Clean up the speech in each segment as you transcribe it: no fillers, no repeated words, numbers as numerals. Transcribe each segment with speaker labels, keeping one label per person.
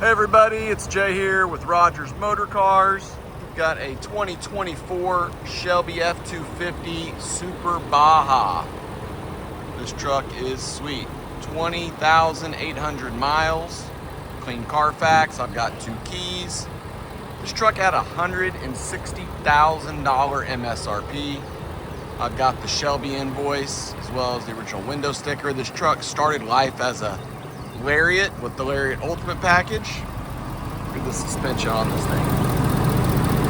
Speaker 1: Hey everybody, it's Jay here with Rogers Motor Cars. We've got a 2024 Shelby F-250 Super Baja. This truck is sweet. 20,800 miles, clean Carfax. I've got 2 keys. This truck had $160,000 MSRP. I've got the Shelby invoice as well as the original window sticker. This truck started life as a Lariat with the Lariat Ultimate package. Look at the suspension on this thing.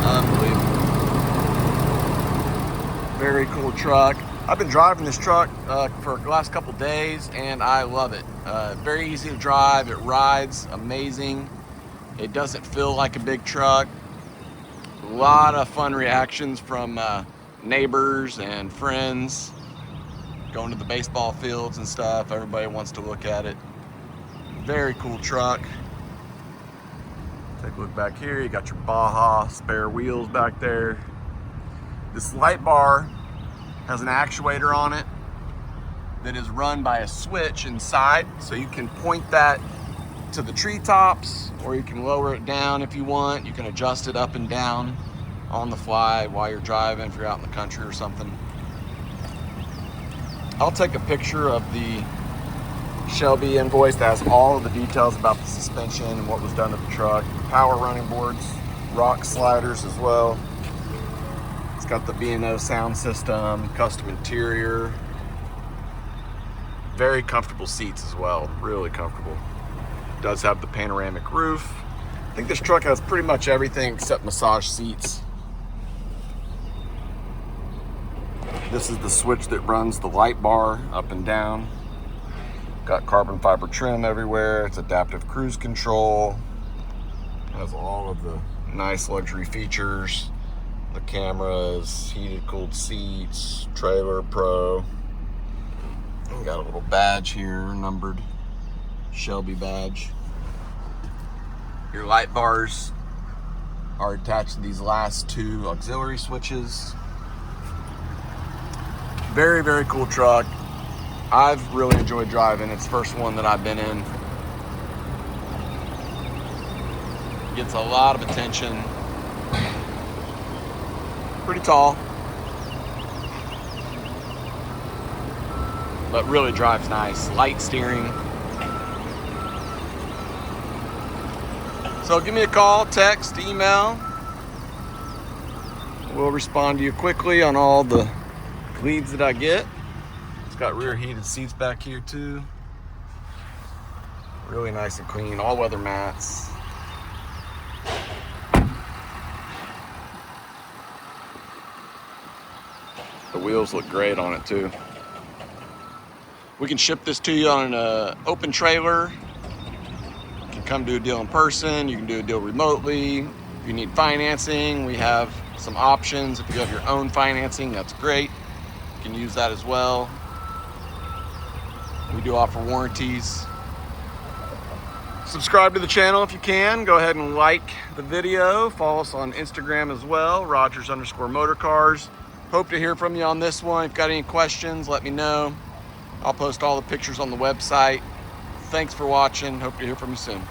Speaker 1: Unbelievable. Very cool truck. I've been driving this truck for the last couple days and I love it. Very easy to drive. It rides amazing. It doesn't feel like a big truck. A lot of fun reactions from neighbors and friends. Going to the baseball fields and stuff. Everybody wants to look at it. Very cool truck. Take a look back here. You got your Baja spare wheels back there. This light bar has an actuator on it that is run by a switch inside. So you can point that to the treetops or you can lower it down if you want. You can adjust it up and down on the fly while you're driving if you're out in the country or something. I'll take a picture of the Shelby invoice that has all of the details about the suspension and what was done to the truck. Power running boards, rock sliders as well. It's got the B&O sound system, custom interior. Very comfortable seats as well, really comfortable. It does have the panoramic roof. I think this truck has pretty much everything except massage seats. This is the switch that runs the light bar up and down. Got carbon fiber trim everywhere. It's adaptive cruise control. Has all of the nice luxury features. The cameras, heated cooled seats, trailer pro. Got a little badge here, numbered Shelby badge. Your light bars are attached to these last 2 auxiliary switches. Very, very cool truck. I've really enjoyed driving. It's the first one that I've been in. Gets a lot of attention. Pretty tall. But really drives nice. Light steering. So give me a call, text, email. We'll respond to you quickly on all the leads that I get. It's got rear heated seats back here too. Really nice and clean, all weather mats. The wheels look great on it too. We can ship this to you on an open trailer. You can come do a deal in person. You can do a deal remotely. If you need financing, we have some options. If you have your own financing, that's great. You can use that as well. We do offer warranties. Subscribe to the channel if you can. Go ahead and like the video. Follow us on Instagram as well, Rogers_motorcars. Hope to hear from you on this one. If you've got any questions, let me know. I'll post all the pictures on the website. Thanks for watching. Hope to hear from you soon.